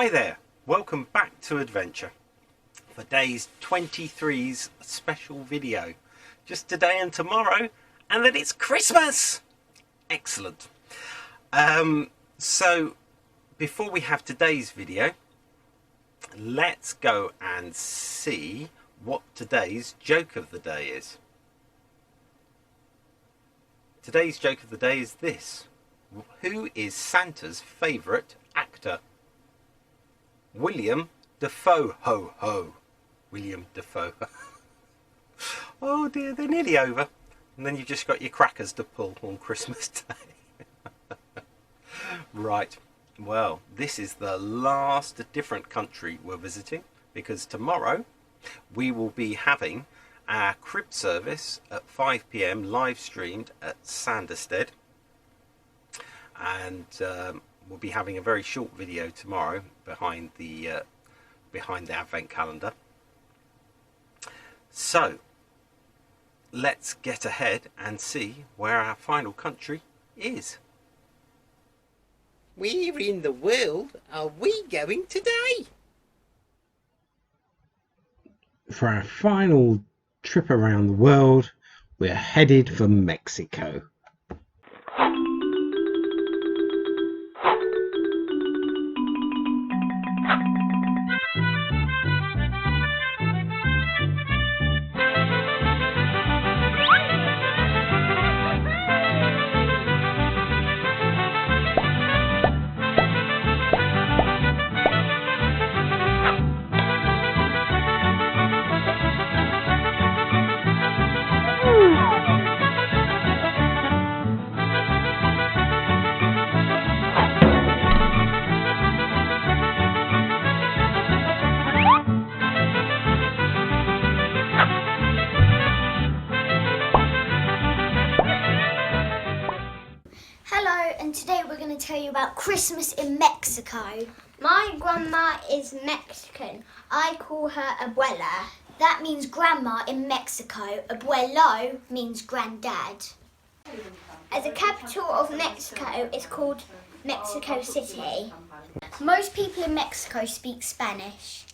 Hi there, welcome back to Adventure for Days 23's special video. Just today and tomorrow, and then it's Christmas! Excellent. So before we have today's video, let's go and see what today's joke of the day is. Today's joke of the day is this. Who is Santa's favourite actor? William Dafoe. Ho ho. William Dafoe. Oh dear, they're nearly over. And then you've just got your crackers to pull on Christmas Day. Right. Well, this is the last different country we're visiting, because tomorrow we will be having our crib service at 5 PM live streamed at Sanderstead. And we'll be having a very short video tomorrow behind the advent calendar. So let's get ahead and see where our final country is. Where in the world are we going today? For our final trip around the world, we're headed for Mexico. And today we're going to tell you about Christmas in Mexico. My grandma is Mexican. I call her Abuela. That means grandma in Mexico. Abuelo means granddad. As the capital of Mexico, it's called Mexico City. Most people in Mexico speak Spanish.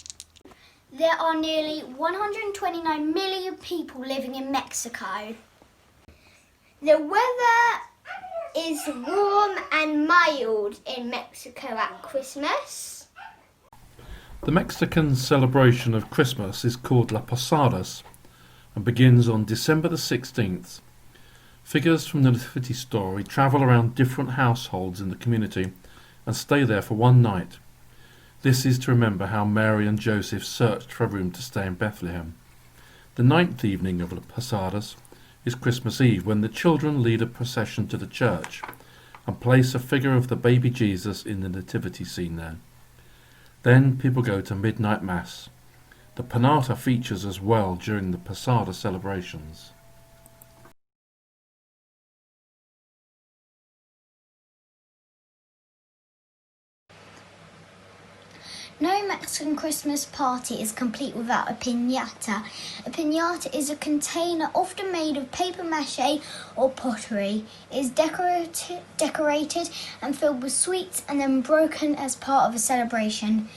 There are nearly 129 million people living in Mexico. The weather is warm and mild in Mexico at Christmas. The Mexican celebration of Christmas is called La Posadas and begins on December the 16th. Figures from the Nativity story travel around different households in the community and stay there for one night. This is to remember how Mary and Joseph searched for a room to stay in Bethlehem. The 9th evening of La Posadas is Christmas Eve, when the children lead a procession to the church and place a figure of the baby Jesus in the nativity scene there. Then people go to midnight mass. The Pinata features as well during the Posada celebrations. No Mexican Christmas party is complete without a piñata. A piñata is a container often made of paper mache or pottery. It is decorated and filled with sweets and then broken as part of a celebration.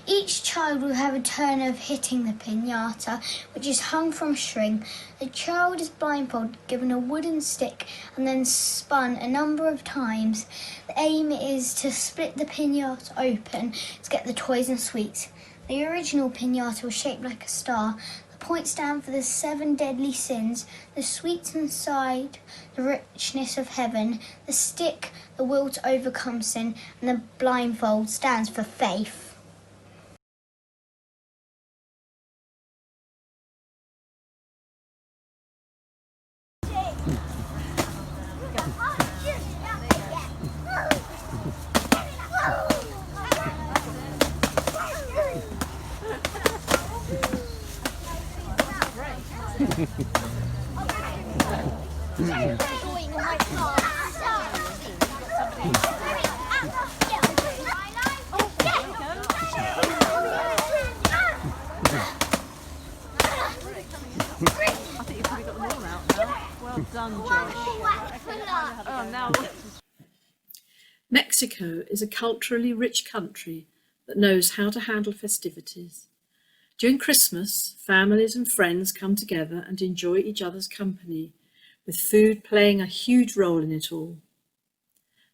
Each child will have a turn of hitting the piñata, which is hung from string. The child is blindfolded, given a wooden stick, and then spun a number of times. The aim is to split the piñata open to get the toys and sweets. The original piñata was shaped like a star. The points stand for the 7 deadly sins, the sweets inside, the richness of heaven, the stick, the will to overcome sin, and the blindfold stands for faith. Mexico is a culturally rich country that knows how to handle festivities. During Christmas, families and friends come together and enjoy each other's company, with food playing a huge role in it all.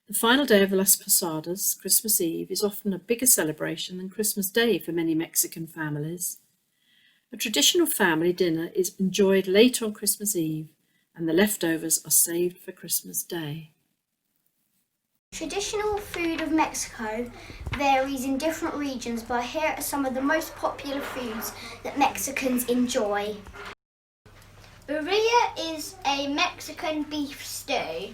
The final day of Las Posadas, Christmas Eve, is often a bigger celebration than Christmas Day for many Mexican families. A traditional family dinner is enjoyed late on Christmas Eve, and the leftovers are saved for Christmas Day. Traditional food of Mexico varies in different regions, but here are some of the most popular foods that Mexicans enjoy. Birria is a Mexican beef stew.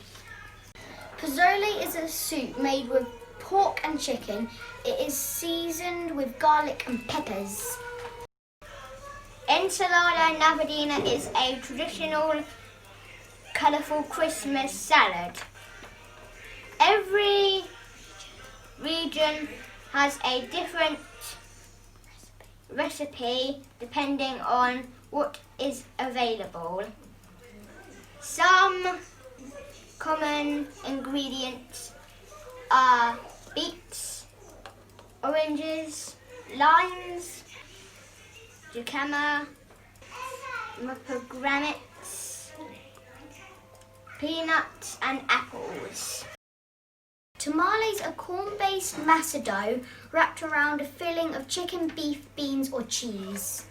Pozole is a soup made with pork and chicken. It is seasoned with garlic and peppers. Ensalada navideña is a traditional colourful Christmas salad. Every region has a different recipe depending on what is available. Some common ingredients are beets, oranges, limes, jicama, pomegranates, peanuts and apples. Tamales are corn-based masa dough wrapped around a filling of chicken, beef, beans or cheese.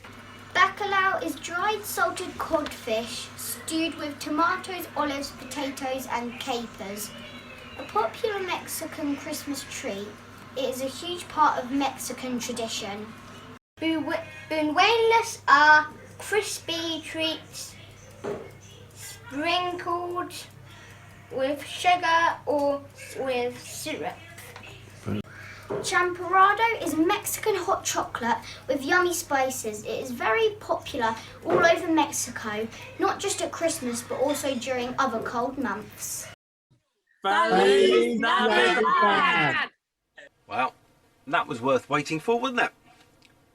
Bacalao is dried salted codfish stewed with tomatoes, olives, potatoes and capers. A popular Mexican Christmas treat, it is a huge part of Mexican tradition. Buñuelos are crispy treats sprinkled with sugar or with syrup. Champorado is Mexican hot chocolate with yummy spices. It is very popular all over Mexico, not just at Christmas but also during other cold months. Feliz Navidad! Well, that was worth waiting for, wasn't it?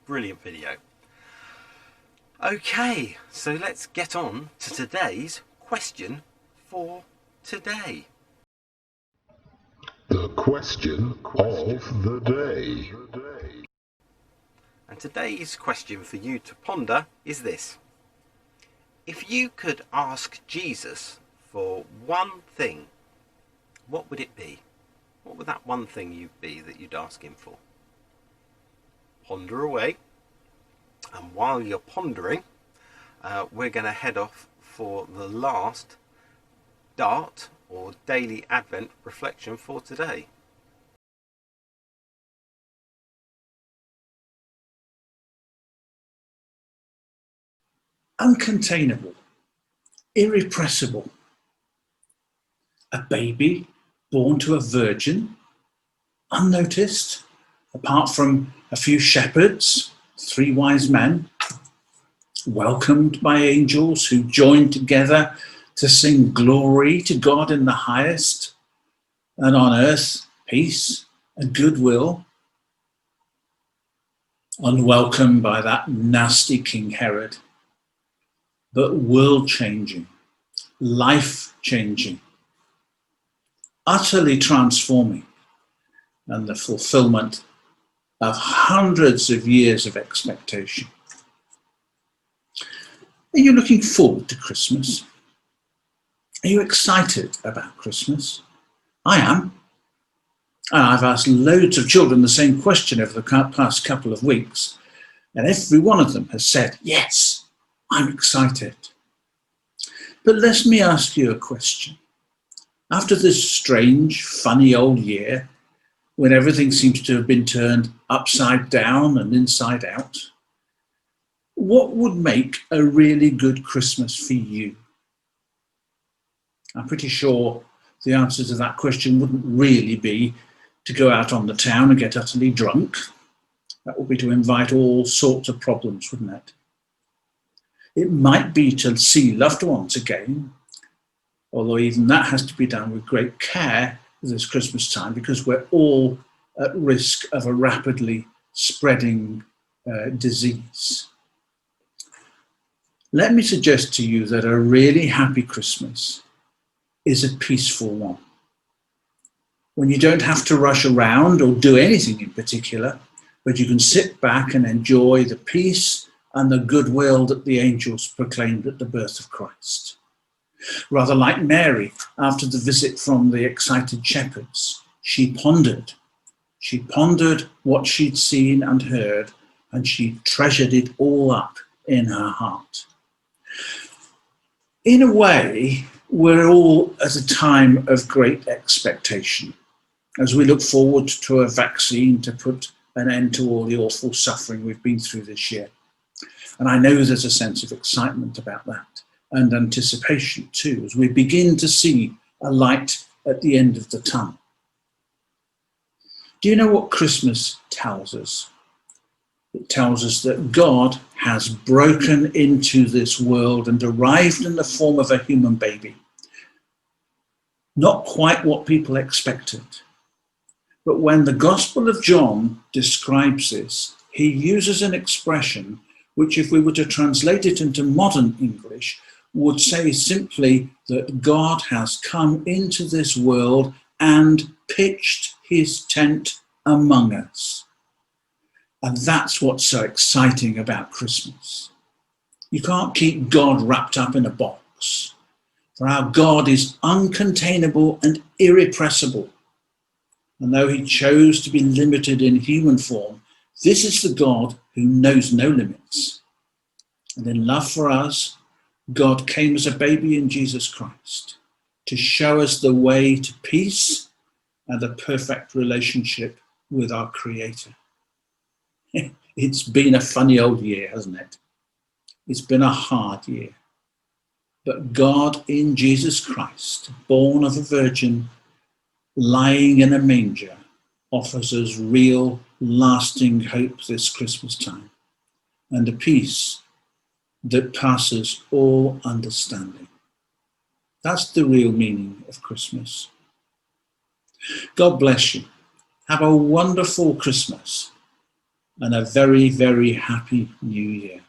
Brilliant video. Okay, so let's get on to today's question for today. The question of the day. And today's question for you to ponder is this. If you could ask Jesus for one thing, what would it be? What would that one thing be that you'd ask him for? Ponder away. And while you're pondering, we're going to head off for the last Dart or Daily Advent reflection for today. Uncontainable, irrepressible. A baby born to a virgin, unnoticed, apart from a few shepherds, 3 wise men, welcomed by angels who joined together to sing glory to God in the highest, and on earth peace and goodwill. Unwelcome by that nasty King Herod, but world-changing, life-changing, utterly transforming, and the fulfillment of hundreds of years of expectation. Are you looking forward to Christmas? Are you excited about Christmas? I am. And I've asked loads of children the same question over the past couple of weeks, and every one of them has said, yes, I'm excited. But let me ask you a question. After this strange, funny old year, when everything seems to have been turned upside down and inside out, what would make a really good Christmas for you? I'm pretty sure the answer to that question wouldn't really be to go out on the town and get utterly drunk. That would be to invite all sorts of problems, wouldn't it? It might be to see loved ones again, although even that has to be done with great care this Christmas time because we're all at risk of a rapidly spreading disease. Let me suggest to you that a really happy Christmas is a peaceful one. When you don't have to rush around or do anything in particular, but you can sit back and enjoy the peace and the goodwill that the angels proclaimed at the birth of Christ. Rather like Mary, after the visit from the excited shepherds, she pondered. She pondered what she'd seen and heard, and she treasured it all up in her heart. In a way, we're all at a time of great expectation as we look forward to a vaccine to put an end to all the awful suffering we've been through this year. And I know there's a sense of excitement about that and anticipation too, as we begin to see a light at the end of the tunnel. Do you know what Christmas tells us? It tells us that God has broken into this world and arrived in the form of a human baby. Not quite what people expected. But when the Gospel of John describes this, he uses an expression which, if we were to translate it into modern English, would say simply that God has come into this world and pitched his tent among us. And that's what's so exciting about Christmas. You can't keep God wrapped up in a box, for our God is uncontainable and irrepressible. And though he chose to be limited in human form, this is the God who knows no limits. And in love for us, God came as a baby in Jesus Christ to show us the way to peace and a perfect relationship with our Creator. It's been a funny old year, hasn't it? It's been a hard year. But God in Jesus Christ, born of a virgin, lying in a manger, offers us real, lasting hope this Christmas time, and a peace that passes all understanding. That's the real meaning of Christmas. God bless you. Have a wonderful Christmas and a very, very happy New Year.